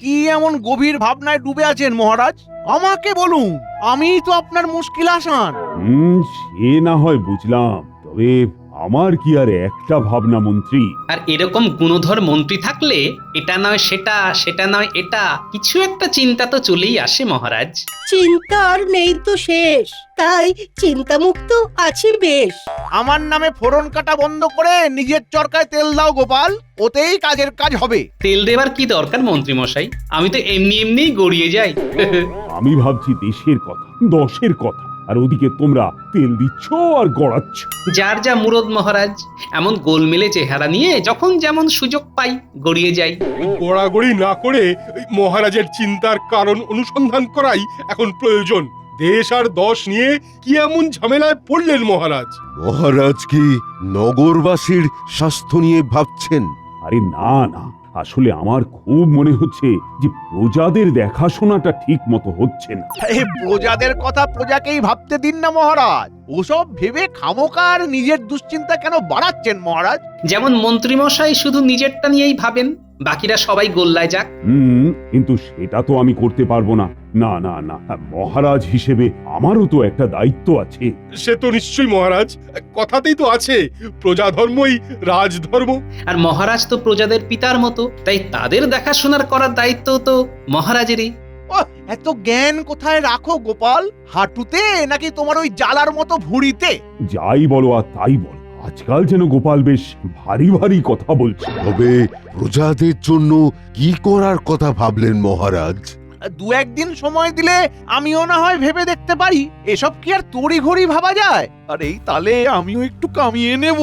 কি এমন গভীর ভাবনায় ডুবে আছেন মহারাজ? আমাকে বলুন, আমিই তো আপনার মুশকিল আসান। সে না হয় বুঝলাম, তবে আমার কি আর একটা ভাবনা মন্ত্রী? আর এরকম গুণধর মন্ত্রী থাকলে এটা নয় সেটা, সেটা নয় এটা, কিছু একটা চিন্তা তো চলেই আসে মহারাজ। চিন্তা আর নেই তো শেষ, তাই চিন্তামুক্ত আছি বেশ। আমার নামে ফোড়ন কাটা বন্ধ করে নিজের চরকায় তেল দাও গোপাল, ওতেই কাজের কাজ হবে। তেল দেবার কি দরকার মন্ত্রী মশাই, আমি তো এমনি এমনিই গড়িয়ে যাই। আমি ভাবছি দেশের কথা, দশের কথা, আর ওদিকে তোমরা তেল দিচ্ছ আর গড়াচ্ছ। যার যা মুরদ মহারাজ, এমন গোলমেলে চেহারা নিয়ে যখন যেমন সুযোগ পাই গড়িয়ে যাই। গোড়াগড়ি না করে ওই মহারাজের চিন্তার কারণ অনুসন্ধান করাই এখন প্রয়োজন। দেশ আর দশ নিয়ে কি এমন ঝামেলায় পড়লেন মহারাজ? মহারাজ কি নগরবাসীর স্বাস্থ্য নিয়ে ভাবছেন? আরে না না, আসলে আমার খুব মনে হচ্ছে যে প্রজাদের দেখাশোনাটা ঠিক মতো হচ্ছে না। এই প্রজাদের কথা প্রজাকেই ভাবতে দিন না মহারাজ, ওসব ভেবে খামোকার নিজের দুশ্চিন্তা কেন বাড়াচ্ছেন মহারাজ? যেমন মন্ত্রী মশাই শুধু নিজেরটা নিয়েই ভাবেন, বাকিরা সবাই গোল্লায় যাক। কিন্তু সেটা তো আমি করতে পারবো না। না না না, মহারাজ হিসেবে আমারও তো একটা দায়িত্ব আছে। সে তো নিশ্চয়ই মহারাজ, কথাতেই তো আছে প্রজাধর্মই রাজধর্ম। আর মহারাজ তো প্রজাদের পিতার মতো, তাই তাদের দেখাশোনার করার দায়িত্ব তো মহারাজেরই। এত জ্ঞান কোথায় রাখো গোপাল? হাঁটুতে নাকি তোমার ওই জালার মতো ভুঁড়িতে? যাই বলো আর তাই বল, আজকাল যেন গোপাল বেশ ভারী ভারী কথা বলছে। তবে প্রজাদের জন্য কি করার কথা ভাবলেন মহারাজ? দু একদিন সময় দিলে আমিও না হয় ভেবে দেখতে পারি। এসব কি আর তড়ি ঘড়ি ভাবা যায়? আর এই তালে আমিও একটু কামিয়ে নেব।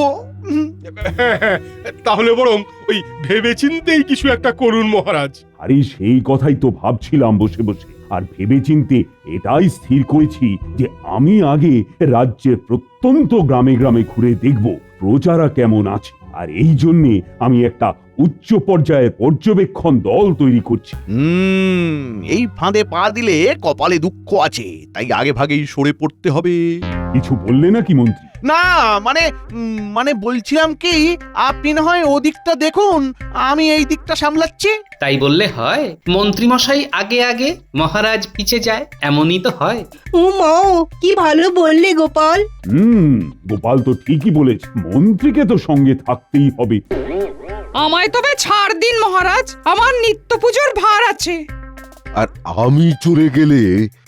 তাহলে বরং ওই ভেবেচিন্তেই কিছু একটা করুন মহারাজ। আরে সেই কথাই তো ভাবছিলাম বসে বসে, আর ভেবেচিন্তে এটাই স্থির করেছি যে আমি আগে রাজ্যের প্রত্যন্ত গ্রামে গ্রামে ঘুরে দেখব প্রজারা কেমন আছে, আর এই জন্যে আমি একটা উচ্চ পর্যায়ের পর্যবেক্ষণ দল তৈরি করছি। এই ফাঁদে পা দিলে কপালে দুঃখ আছে, তাই আগে ভাগেই সরে পড়তে হবে। কিছু বললে নাকি মন্ত্রী? না মানে বলছিলাম কি, আপনি না হয় ওদিকটা দেখুন, আমি এই দিকটা সামলাচ্ছি। তাই বললে হয়? মন্ত্রী মশাই আগে আগে, মহারাজ পিছে যায়, এমনই তো হয়। মাও কি ভালো বললে গোপাল। গোপাল তো ঠিকই বলেছে, মন্ত্রীকে তো সঙ্গে থাকতেই হবে। আমায় তবে ছাড় দিন মহারাজ, আমার নিত্য পুজোর ভার আছে। আর আমি চলে গেলে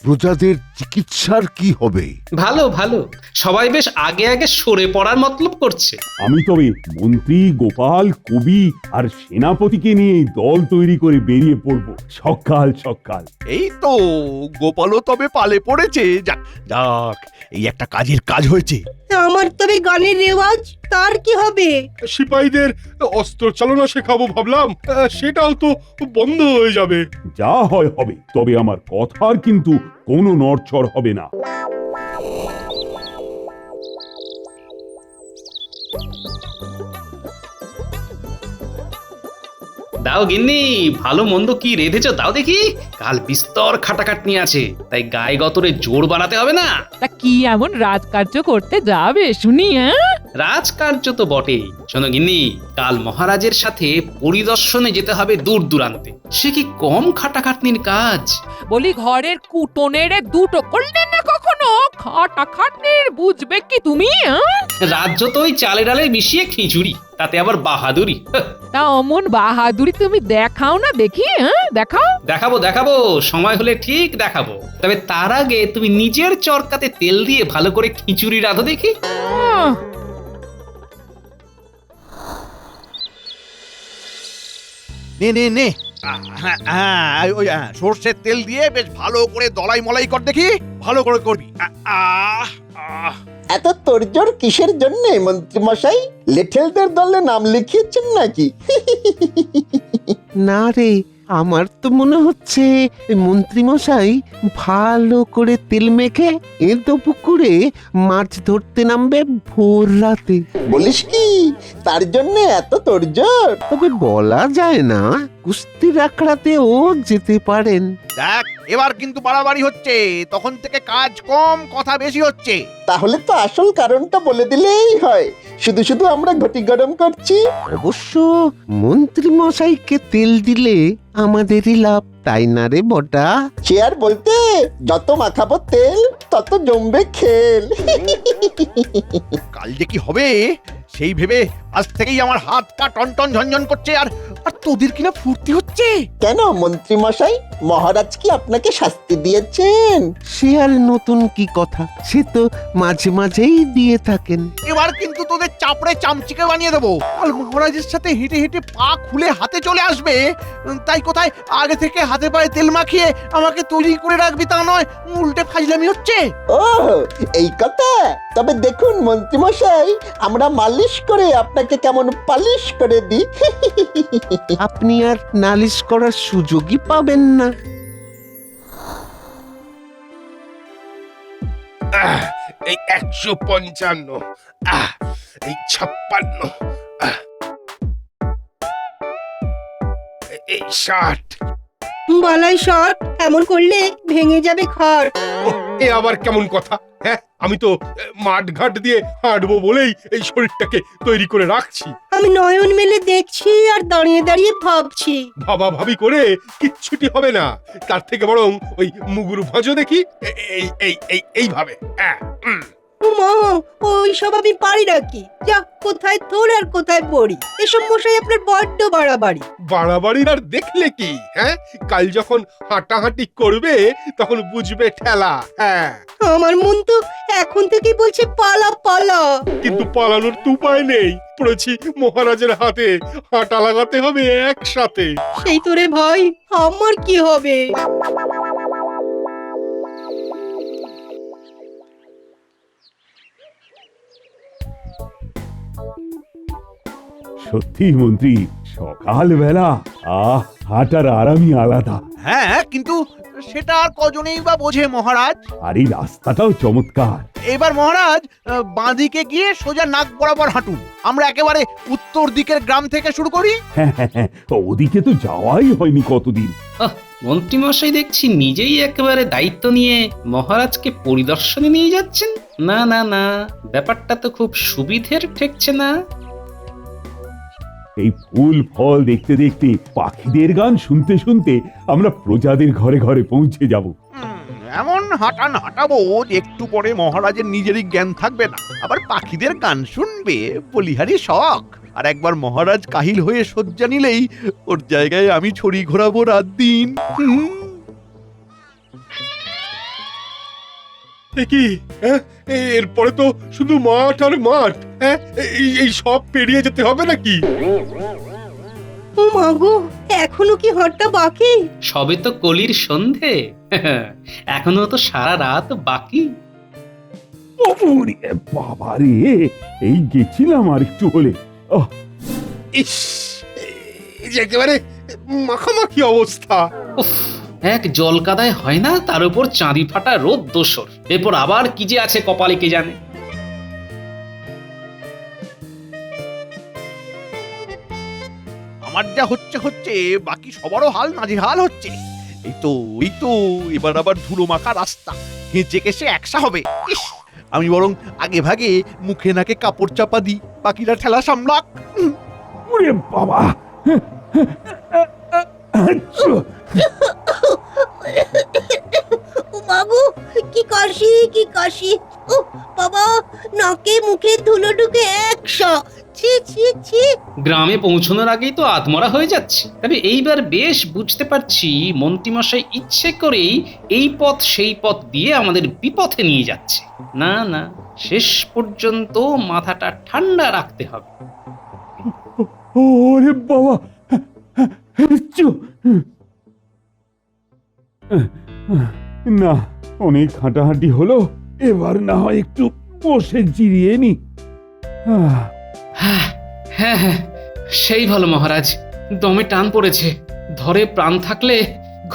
প্রজাদের চিকিৎসার কি হবে? ভালো ভালো, সবাই বেশ আগে আগে সরে পড়ার মতলব করছে। আমি তবে মন্ত্রী, গোপাল, কবি আর সেনাপতিকে নিয়ে দল তৈরি করে বেরিয়ে পড়বো সকাল সকাল। এই তো গোপালও তবে পালে পড়েছে। যাক যাক, এই একটা কাজের কাজ হয়েছে। আমার তবে গানের রেওয়াজ, তার কি হবে? সিপাহীদের অস্ত্র চালনা শেখাবো ভাবলাম, সেটাও তো বন্ধ হয়ে যাবে। যা হয় হবে, তবে আমার কথার কিন্তু কোনো নড়চড় হবে না। দাও গিন্নি, ভালো মন্দ কি রেঁধেছো দাও দেখি। কাল বিস্তর খাটাখাটনি আছে, তাই গায়ে গতরে জোর বানাতে হবে না। তা কি এমন রাজকার্য করতে যাবে শুনি? রাজকার্য তো বটেই। শোনো গিন্নি, কাল মহারাজের সাথে পরিদর্শনে যেতে হবে দূর দূরান্তে। সে কি কম খাটাখাটনির কাজ? বলি ঘরের কুটনের দুটো করলে না কখনো খাটাখাটনির বুঝবে কি তুমি? রাজ্য তো ওই চালে ডালে মিশিয়ে খিচুড়ি, তাতে আবার বাহাদুরি। তা অমন বাহাদুরি তুমি দেখাও না দেখি। দেখাও। দেখাবো দেখাবো, সময় হলে ঠিক দেখাবো। তবে তার আগে তুমি নিজের চরকাতে তেল দিয়ে ভালো করে খিচুড়ি রাঁধো দেখি। নে নে নে, ওই সর্ষের তেল দিয়ে বেশ ভালো করে দলাই মলাই কর দেখি, ভালো করে করবি। এত তোড়জোড় কিসের জন্য মন্ত্রী মশাই? লেঠেলদের দলে নাম লিখিয়েছেন নাকি? না রে, আমার তো মনে হচ্ছে মন্ত্রী মশাই ভালো করে তেল মেখে এঁদো পুকুরে মাছ ধরতে নামবে ভোর রাতে। বলিস কি, তার জন্য এত তোড়জোড়? তবে বলা যায় না, কুস্তির আখড়াতেও যেতে পারেন। দেখ এবার কিন্তু বাড়াবাড়ি হচ্ছে, তখন থেকে কাজ কম কথা বেশি হচ্ছে। তাহলে তো আসল কারণটা বলে দিলেই হয়, শুধু শুধু আমরা ঘটি গরম করছি। অবশ্য মন্ত্রী মশাইকে তেল দিলে আমাদেরই লাভ, তাই না রে বটা? চেয়ার বলতে যত মাখাবো তেল তত জমবে খেল। কাল যে কি হবে সেই ভেবে আজ থেকেই আমার হাত পা টনটন ঝনঝন করছে। আর আর তোদের কিনা ফুর্তি হচ্ছে। কেন মন্ত্রী মশাই, মহারাজ কি আপনাকে শাস্তি দিয়েছেন? সে আর নতুন কি কথা, সে তো মাঝে মাঝেই দিয়ে থাকেন। এবার কিন্তু তোদের চাপড়ে চামচিকে বানিয়ে দেবো। কাল মহারাজের সাথে হেঁটে হেঁটে পা খুলে হাতে চলে আসবে, তাই কোথায় আগে থেকে হাতে পায়ে তেল মাখিয়ে আমাকে তৈরি করে রাখবি তা নয়, উল্টে ফাজলামি হচ্ছে। ও এই কথা, তবে দেখুন মন্ত্রী মশাই, আমরা মালিশ করে আপনাকে কেমন পালিশ করে দিই। আপনি আর নালিশ করার সুযোগই পাবেন না। এই 155, এই 56, এই 60। বালাই শট এমন করলে ভেঙে যাবে খড়। এ আবার কেমন কথা? হ্যাঁ, আমি তো মাঠ ঘাট দিয়ে হাঁটবো বলেই এই শরীরটাকে তৈরি করে রাখছি। আমি নয়ন মেলে দেখছি আর দাঁড়িয়ে দাঁড়িয়ে ভাবছি। ভাবি করে কিচ্ছুটি হবে না, তার থেকে বরং ওই মুগুর ভাঁজো দেখি। এইভাবে। মা, ওই সব আমি পারি নাকি? যা, কোথায় তোর আর কোথায় পড়ি। এসব মশাই আপনার বড্ড বাড়াবাড়ি। বাড়াবাড়ি আর দেখলে কি? হ্যাঁ, কাল যখন হাঁটাহাঁটি করবে তখন বুঝবে ঠেলা। হ্যাঁ, আমার মন তো এখন থেকেই বলছে পালা পালা। কিন্তু পালানোর তো উপায় নেই, পড়েছি মহারাজের হাতে, হাঁটা লাগাতে হবে একসাথে। সেই তোরে ভাই, আমার কি হবে? সত্যি মন্ত্রী, সকালবেলা হাঁটার আরামই আলাদা। হ্যাঁ, কিন্তু সেটা আর কজনেই বা বোঝে মহারাজ। আর এই রাস্তাটাও চমৎকার। এবার মহারাজ বাঁদিকে গিয়ে সোজা নাক বরাবর হাঁটুন। আমরা একেবারে উত্তর দিকের গ্রাম থেকে শুরু করি। হ্যাঁ, ওদিকে তো যাওয়াই হয়নি কতদিন। মন্ত্রীমশাই দেখছি নিজেই একেবারে দায়িত্ব নিয়ে মহারাজকে পরিদর্শনে নিয়ে যাচ্ছেন। না না না, ব্যাপারটা তো খুব সুবিধের ঠেকছে না। এই ফুল ফল দেখতে দেখতে, পাখিদের গান শুনতে শুনতে আমরা প্রজাদের ঘরে ঘরে পৌঁছে যাব। এমন হাঁটান হাঁটাবো যে একটু পরে মহারাজের নিজেরই জ্ঞান থাকবে না, আবার পাখিদের গান শুনবে বলিহারি শখ। আর একবার মহারাজ কাহিল হয়ে শয্যা নিলেই ওর জায়গায় আমি ছড়ি ঘোরাবো রাত দিন। কি এরপরে তো শুধু মাঠ আর মাঠ। হ্যাঁ, এই সব পেরিয়ে যেতে হবে নাকি? ও মাগো, এখনো কি হাঁটটা বাকি? সবে তো কলির সন্ধে, এখনো তো সারা রাত বাকি। বাবা রে, এই গেছিলাম আর একটু হলে। ইস, এই যে একেবারে মাখামাখি অবস্থা। উফ, এক জল কাদায় হয় না, তার উপর চাঁদি ফাটা রোদ দোসর। এরপর আবার কি যে আছে কপালে কে জানে। আমার যা হচ্ছে বাকি সবারও হাল নাজেহাল হচ্ছে। এই তো এবার আবার ধুলো মাখা রাস্তা, হেঁচে কেসে একসা হবে। ইস, আমি বরং আগে ভাগে মুখে নাকে কাপড় চাপা দিই, বাকিরা ঠেলা সামলাক। ওরে বাবা, ও মাগো, কি কাশি। ও বাবা, নাকে মুখে ধুলো ঢুকে একশো। ছি ছি ছি। গ্রামে পৌঁছানোর আগেই তো আধমরা হয়ে যাচ্ছে। তবে এইবার বেশ বুঝতে পারছি মন্ত্রীমশাই ইচ্ছে করেই এই পথ সেই পথ দিয়ে আমাদের বিপথে নিয়ে যাচ্ছে। না না, শেষ পর্যন্ত মাথাটা ঠান্ডা রাখতে হবে। ওরে বাবা, না, অনেক হাঁটাহাঁটি হলো, এবার না হয় একটু বসে জিরিয়ে নি। হ্যাঁ হ্যাঁ হ্যাঁ, সেই ভালো মহারাজ, দমে টান পড়েছে। ধরে প্রাণ থাকলে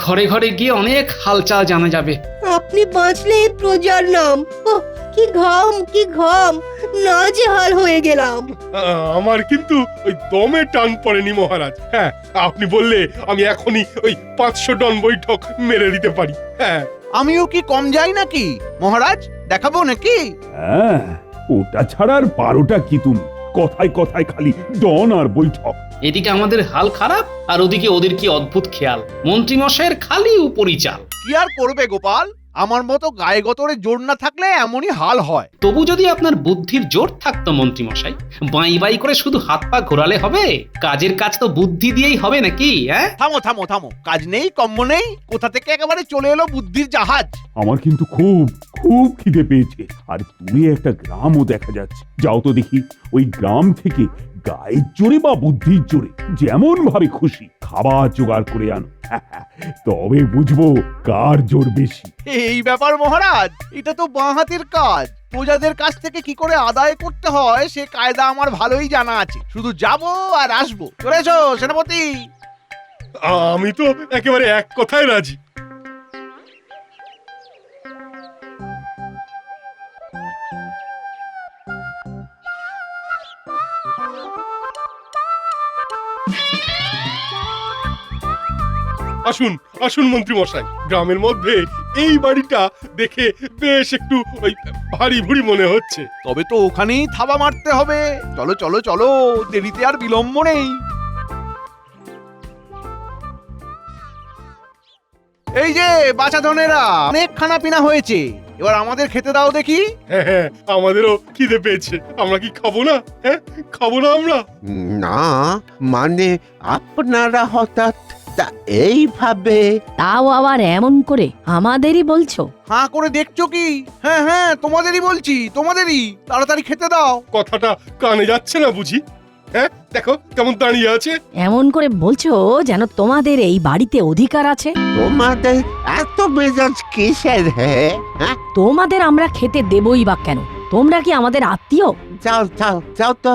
ঘরে ঘরে গিয়ে অনেক হালচাল জানা যাবে। আপনি বাঁচলে প্রজার নাম। ও কি ঘাম নাজেহাল হয়ে গেলাম। আমার কিন্তু ওই দমে টান পড়েনি মহারাজ। হ্যাঁ, আপনি বললে আমি এখনই ওই 500 টন বৈঠক মেরে দিতে পারি। হ্যাঁ, আমিও কি কম যাই নাকি মহারাজ? দেখাবো নাকি? হ্যাঁ, ওটা ছাড়া আর 12টা কি তুমি? কথায় কথায় খালি ডন আর বৈঠক। এদিকে আমাদের হাল খারাপ আর ওদিকে ওদের কি অদ্ভুত খেয়াল। মন্ত্রী মশাইয়ের খালি উপরি চাল। কি আর করবে গোপাল, আমার মতো গায়ে গতরে জোর না থাকলে এমনই হাল হয়। তবু যদি আপনার বুদ্ধির জোর থাকতো মন্ত্রী মশাই, বাই বাই করে শুধু হাত পা ঘোরালে হবে? কাজের কাজ তো বুদ্ধি দিয়েই হবে নাকি? হ্যাঁ, থামো থামো থামো, কাজ নেই কম্ম নেই, কোথা থেকে একেবারে চলে এলো বুদ্ধির জাহাজ। আমার কিন্তু খুব খুব খিদে পেয়েছে, আর দূরে একটা গ্রামও দেখা যাচ্ছে। যাও তো দেখি ওই গ্রাম থেকে গায়ের জোরে বা বুদ্ধির জোরে যেমন ভাবে খুশি খাবার জোগাড় করে আনো, তবে বুঝবো কার জোর বেশি। এই ব্যাপার মহারাজ, এটা তো বাঁ হাতের কাজ। প্রজাদের কাছ থেকে কি করে আদায় করতে হয় সে কায়দা আমার ভালোই জানা আছে। শুধু যাবো আর আসবো। চলে এসো সেনাপতি। আমি তো একেবারে এক কথায় রাজি। আসুন আসুন মন্ত্রী মশাই, গ্রামের মধ্যে এই বাড়িটা দেখে বেশ একটু ওই ভারী ভুরি মনে হচ্ছে। তবে তো ওখানেই থাবা মারতে হবে। চলো চলো চলো, দেরিতে আর বিলম্ব নেই। এই যে বাছা ধনেরা, অনেক খানা পিনা হয়েছে, এবার আমাদের খেতে দাও দেখি। হ্যাঁ হ্যাঁ, আমাদেরও খিদে পেয়েছে। আমরা কি খাবো না? হ্যাঁ, খাবো না আমরা? না মানে আপনারা হঠাৎ তা এইভাবে? তাও আবার এমন করে আমাদেরই বলছো? হাঁ করে দেখছো কি? হ্যাঁ হ্যাঁ, তোমাদেরই বলছি, তোমাদেরই। তাড়াতাড়ি খেতে দাও। কথাটা কানে যাচ্ছে না বুঝি? হ্যাঁ, দেখো কেমন দাঁড়িয়ে আছে। এমন করে বলছো যেন তোমাদের এই বাড়িতে অধিকার আছে। তোমাদের এত মেজাজ কিসের? হ্যাঁ, তোমাদের আমরা খেতে দেবই বা কেন? তোমরা কি আমাদের আত্মীয়? যাও যাও যাও তো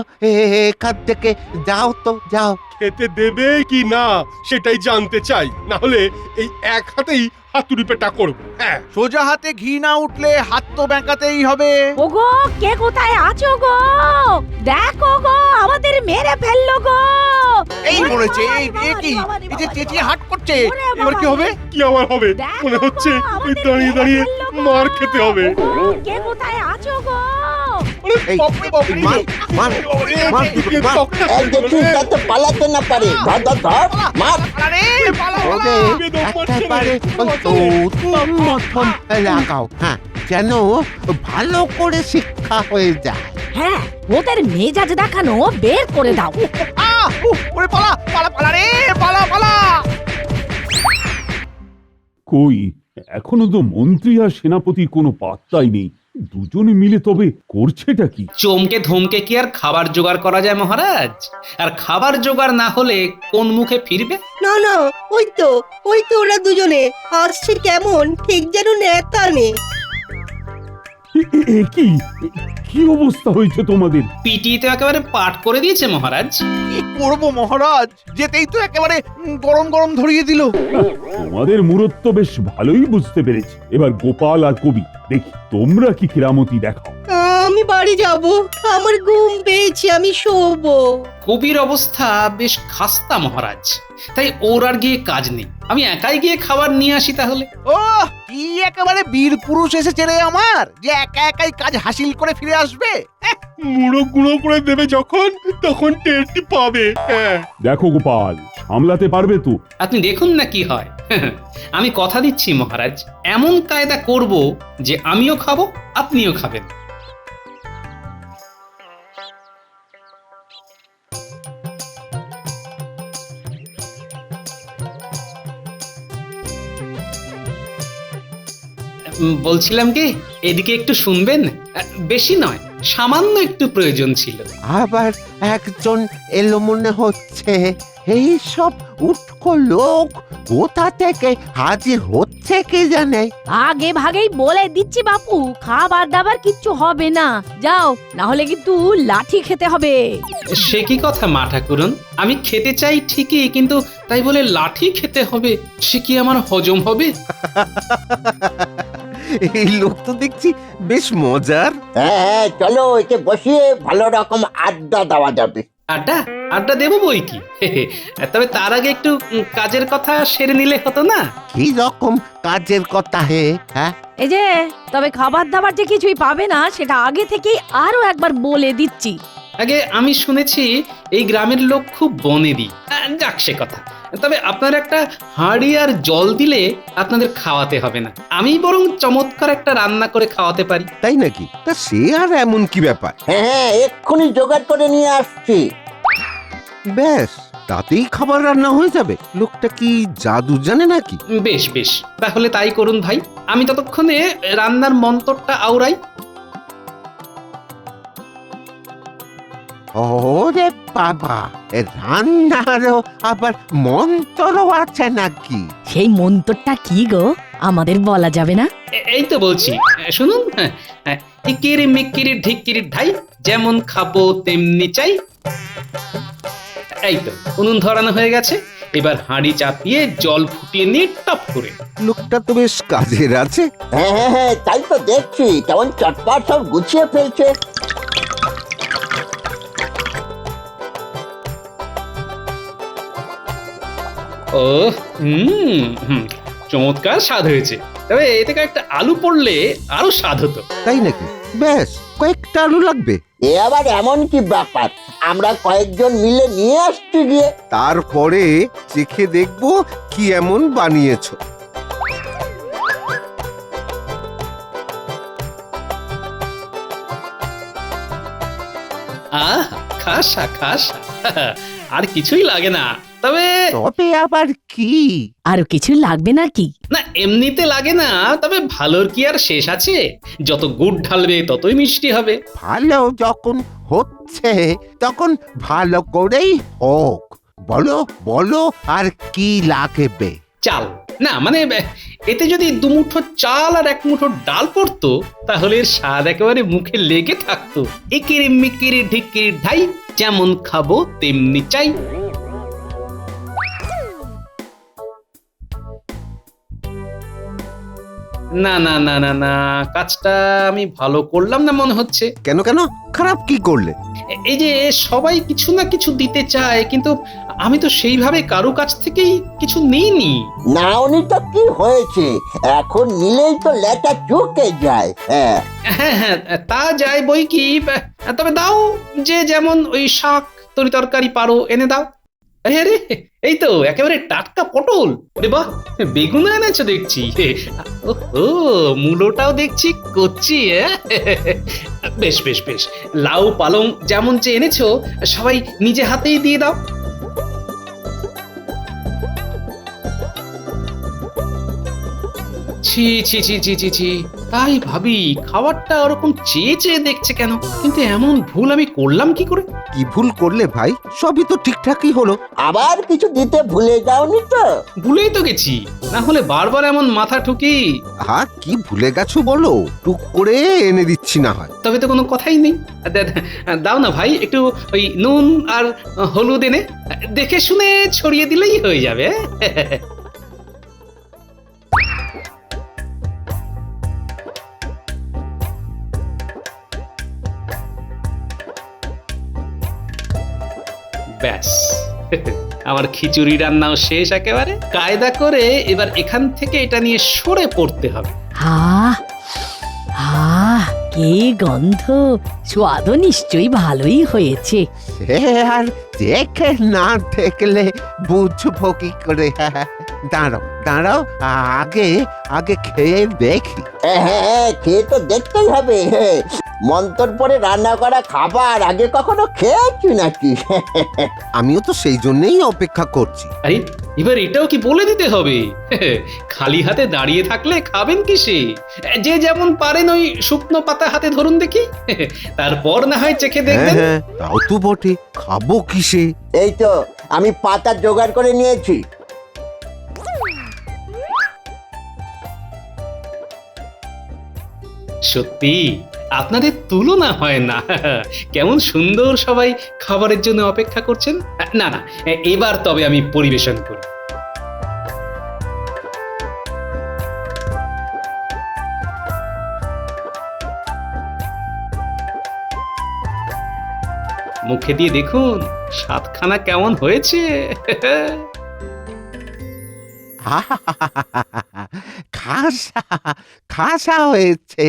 এখান থেকে, যাও তো যাও। খেতে দেবে কি না সেটাই জানতে চাই, না হলে এই এক হাতেই হাতুড়ি পেটা করবো। হ্যাঁ, সোজা হাতে ঘি না উঠলে হাত তো বেঁকাতেই হবে। ওগো, কে কোথায় আছো গো? দেখো গো, আমাদের মেরে ফেললো গো। এই মরেছে, এই কি? এই যে চেঁচিয়ে হাট করছে, এবার কি হবে? কি আবার হবে? মনে হচ্ছে ওই দাঁড়িয়ে দাঁড়িয়ে মার খেতে হবে। কে কোথায় আছো গো? এই, মার, মার, মার, মার। এই দেখুন যাতে পালাতে না পারে। ধর ধর ধর, মার। আরে পালা ওরে একেবারে ওই উত্তম মধ্যম লাগাও, হ্যাঁ, যেন ভালো করে শিক্ষা হয়ে যায়। হ্যাঁ, ওদের মেজাজ দেখানো বের করে দাও। ওরে পালা পালা পালা রে, পালা পালা। কই, এখনো তো মন্ত্রী আর সেনাপতির কোনো পাত্তাই নেই। দুজনে মিলে তবে করছেটা কি? চমকে ধমকে কি আর খাবার জোগাড় করা যায় মহারাজ? আর খাবার জোগাড় না হলে কোন মুখে ফিরবে? না না, ওই তো ওরা দুজনে আসছে কেমন ঠিক যেন নেতা নেই। কি কি অবস্থা হয়েছে তোমাদের? পিটিতে একেবারে পাঠ করে দিয়েছে মহারাজ। কি করবো মহারাজ, যেতেই তো একেবারে গরম গরম ধরিয়ে দিল। তোমাদের মূরত্ব বেশ ভালোই বুঝতে পেরেছি। এবার গোপাল আর কবি, দেখি তোমরা কি কেরামতি দেখাও। আমি বাড়ি যাব, আমার ঘুম পেয়েছে, আমি শোবো। কবির অবস্থা বেশ খাস্তা মহারাজ, তাই ওর আর গিয়ে কাজ নেই। আমি একাই গিয়ে খাবার নিয়ে আসি তাহলে। ও কি একেবারে বীর পুরুষ এসেছে রে আমার, যে একা একাই কাজ হাসিল করে ফিরে আসবে। মুড়ো গুঁড়ো করে দেবে যখন, তখন টেরটি পাবে। হ্যাঁ, দেখো গোপাল, সামলাতে পারবে তো? আপনি দেখুন না কি হয়। আমি কথা দিচ্ছি মহারাজ, এমন কায়দা করব যে আমিও খাবো, আপনিও খাবেন। বলছিলাম কি, এদিকে একটু শুনবেন? বেশি নয়, সামান্য একটু প্রয়োজন ছিল। আবার একজন এলো মনে হচ্ছে। এই সব উটকো লোক কোথা থেকে হাজির হচ্ছে কে জানে। আগে ভাগেই বলে দিচ্ছি বাপু, খাবার দাবার কিচ্ছু হবে না। যাও, না হলে কিন্তু লাঠি খেতে হবে। সে কি কথা মা ঠাকুরন, আমি খেতে চাই ঠিকই, কিন্তু তাই বলে লাঠি খেতে হবে, সে কি আমার হজম হবে? এই লোক তো দেখছি বেশ মজার। হ্যাঁ হ্যাঁ, চলো একে বসিয়ে ভালো রকম আড্ডা দেওয়া যাবে। আড্ডা আড্ডা দেবো বই কি তবে তার আগে একটু কাজের কথা সেরে নিলে হতো না? কি রকম কাজের কথা হে? হ্যাঁ, এই যে তবে খাবার দাবার যে কিছুই পাবে না সেটা আগে থেকেই আরো একবার বলে দিচ্ছি। আগে আমি শুনেছি এই গ্রামের লোক খুব বনেদি। যাক সে কথা, তবে আপনারা একটা হাঁড়ি আর জল দিলে আপনাদের খাওয়াতে হবে না, আমি বরং চমৎকার একটা রান্না করে খাওয়াতে পারি। তাই নাকি? তা সে আর এমন কি ব্যাপার? হ্যাঁ হ্যাঁ, এক্ষুনি জোগাড় করে নিয়ে আসছি। ব্যাস, তাতেই খাবার রান্না হয়ে যাবে? লোকটা কি জাদু জানে নাকি? বেশ বেশ, তাহলে তাই করুন ভাই, আমি ততক্ষণে রান্নার মন্তরটা আওড়াই। ওরে বাবা, এ রান্নারও আবার মন্ত্রও আছে নাকি? সেই মন্তরটা কি গো, আমাদের বলা যাবে না? এই তো বলছি, শুনুন। ইকিরি মিকিরি ঢিকিরি ঢাই, যেমন খাবো তেমনি চাই। এই তো উনুন ধরানো হয়ে গেছে, এবার হাঁড়ি চাপিয়ে জল ফুটিয়ে নিয়ে টপ করে। লোকটা তো বেশ কাজের আছে। হ্যাঁ হ্যাঁ হ্যাঁ, তাই তো দেখছি, কেমন চটপট সব গুছিয়ে ফেলছে। ও চমৎকার স্বাদ হয়েছে, তবে এতে একটা আলু পড়লে আরো স্বাদ হতো। তাই নাকি? বেশ, কয়েকটা আলু লাগবে। এ আবার এমন কি ব্যাপার, আমরা কয়েকজন মিলে নিয়ে আসছি গিয়ে। তারপরে চেখে দেখবো কি এমন বানিয়েছো। আহ খাসা খাসা, আর কিছুই লাগে না। তবে তবে আবার কি? আরো কিছু লাগবে নাকি? না, এমনিতে লাগে না, তবে ভালোর কি আর শেষ আছে? যত গুড় ঢালবে ততই মিষ্টি হবে। ভালো যখন হচ্ছে তখন ভালো করেই হোক। বলো বলো, আর কি লাগবে? চাল না, মানে এতে যদি দুমুঠো চাল আর এক মুঠো ডাল পড়তো তাহলে এর স্বাদ একেবারে মুখে লেগে থাকতো। ইকিরি মিকিরি ঢিকিরি ঢাই, যেমন খাবো তেমনি চাই। না না না না না, কাজটা আমি ভালো করলাম না মনে হচ্ছে। কেন কেন, খারাপ কি করলে? এই যে সবাই কিছু না কিছু দিতে চায়, কিন্তু আমি তো সেইভাবে কারো কাছ থেকেই কিছু নিইনি। নাওনি তো কি হয়েছে, এখন নিলেই তো লেটা চুকে যায়। হ্যাঁ হ্যাঁ হ্যাঁ, তা যায় বই কি, তবে দাও, যে যেমন ওই শাক তরি তরকারি পারো এনে দাও। আরে আরে, এই তো একেবারে টাটকা পটল। আরে বাহ, বেগুন এনেছো দেখছি। ও মূলোটাও দেখছি কচ্ছি। বেশ বেশ বেশ, লাউ পালং যেমন যে এনেছো সবাই নিজে হাতেই দিয়ে দাও। ছি ছি ছি ছি ছি ছি, তাই ভাবি খাবারটা ওরকম চেয়ে চেয়ে দেখছে কেন, কিন্তু এমন ভুল আমি করলাম কি করে? কি ভুল করলে ভাই? সবই তো ঠিকঠাকই হলো। আবার কিছু দিতে ভুলে যাওনি তো? ভুলেই তো গেছি, না হলে বারবার এমন মাথা ঠুকি। কি ভুলে গেছো বলো, টুক করে এনে দিচ্ছি না হয়। তবে তো কোনো কথাই নেই। দাও না ভাই, একটু ওই নুন আর হলুদ এনে দেখে শুনে ছড়িয়ে দিলেই হয়ে যাবে। ব্যাস, আমার খিচুড়ি রান্নাও শেষ একেবারে। কায়দা করে এবার এখান থেকে এটা নিয়ে সরে পড়তে হবে। কি গন্ধ, স্বাদও নিশ্চয়ই ভালোই হয়েছে। সে আর দেখে না দেখলে বুঝবো কি করে? দাঁড়াও দাঁড়াও, আগে আগে খেয়ে দেখি। হ্যাঁ হ্যাঁ, খেয়ে তো দেখতেই হবে। মন্তর পরে রান্না করা খাবার আগে কখনো খেয়েছি নাকি? আমিও তো সেই জন্যই অপেক্ষা করছি। আরে এবার এটাও কি বলে দিতে হবে? খালি হাতে দাঁড়িয়ে থাকলে খাবেন কিসে? যে যেমন পারেন ওই শুকনো পাতা হাতে ধরুন দেখি, তারপর না হয় চেখে দেখবেন। হ্যাঁ, তাও তো বটে, খাবো কিসে? এই তো আমি পাতা জোগাড় করে নিয়েছি। সত্যি আপনাদের তুলনা হয় না। কেমন সুন্দর সবাই খাবারের জন্য অপেক্ষা করছেন। না না, এবার তবে আমি পরিবেশন করি। মুখে দিয়ে দেখুন সাতখানা কেমন হয়েছে। খাসা খাসা হয়েছে,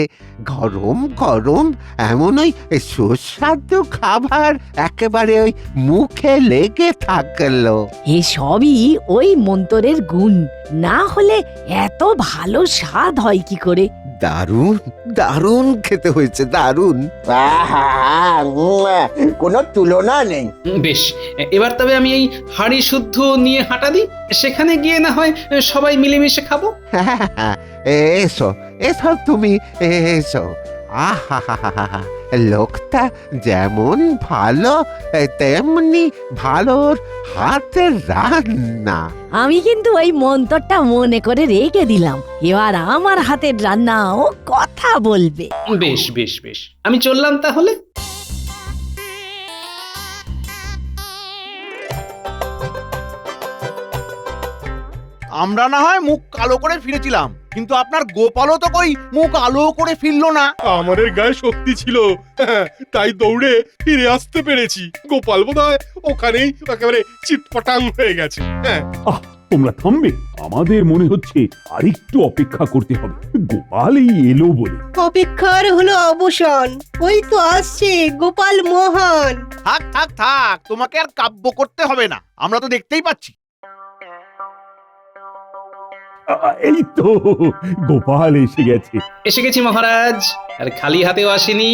গরম গরম এমন ওই সুস্বাদু খাবার একেবারে ওই মুখে লেগে থাকলো। এসবই ওই মন্তরের গুণ, না হলে এত ভালো স্বাদ হয় কি করে? দারুণ দারুণ খেতে হয়েছে, দারুণ। আহা, কোনো তুলনা নেই। বেশ, এবার তবে আমি এই হাঁড়ি শুদ্ধ নিয়ে হাঁটা দিই, সেখানে গিয়ে না হয় সবাই মিলেমিশে খাবো। এসো এসো তুমি এসো। আহা, লোকটা যেমন ভালো তেমনি ভালোর হাতের রান্না। আমি কিন্তু ওই মন্তরটা মনে করে রেখে দিলাম, এবার আমার হাতের রান্না ও কথা বলবে। বেশ বেশ বেশ, আমি চললাম তাহলে। আমরা না হয় মুখ কালো করে ফিরেছিলাম, কিন্তু আপনার গোপালও তো কই মুখ আলো করে ফিরলো না। আমাদের গায়ে শক্তি ছিল, তাই দৌড়ে ফিরে আসতে পেরেছি। গোপাল বোধহয় ওখানেই একেবারে চিটপটাং হয়ে গেছে। হ্যাঁ, তোমরা থামবে, আমাদের মনে হচ্ছে আরেকটু অপেক্ষা করতে হবে, গোপাল এই এলো বলে। অপেক্ষার হলো অবসান, ওই তো আসছে গোপাল মহান। থাক থাক থাক, তোমাকে আর কাব্য করতে হবে না, আমরা তো দেখতেই পাচ্ছি। এই তো গোপাল এসে গেছে। এসে গেছি মহারাজ, আর খালি হাতেও আসেনি,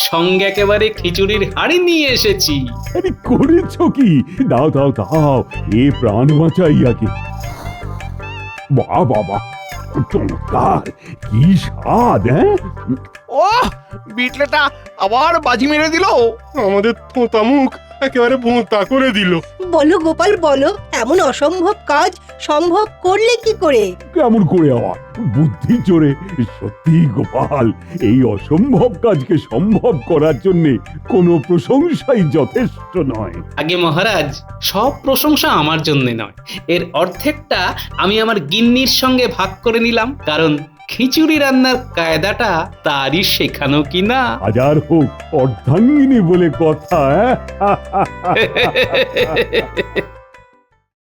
সঙ্গে একেবারে খিচুড়ির হাঁড়ি নিয়ে এসেছি। আরে করেছো কি? দাও দাও দাও, এ প্রাণ বাঁচাইয়াকে। বাহ বাবা, চমৎকার, কি স্বাদ! ও বিটলেটা আবার বাজি মেরে দিল। আমাদের থোঁতা মুখ একেবারে ভোঁতা করে দিল। বলো গোপাল বলো, এমন অসম্ভব কাজ সম্ভব করলে কি করে? কেমন করে আবার বুদ্ধি জোরে? সত্যি গোপাল, এই অসম্ভব কাজকে সম্ভব করার জন্য কোনো প্রশংসাই যথেষ্ট নয়। আগে মহারাজ, সব প্রশংসা আমার জন্য নয়, এর অর্ধেকটা আমি আমার গিন্নির সঙ্গে ভাগ করে নিলাম, কারণ খিচুড়ি রান্নার কায়দাটা তারই শেখানো কিনা। হাজার হোক অর্ধাঙ্গিনী বলে কথা।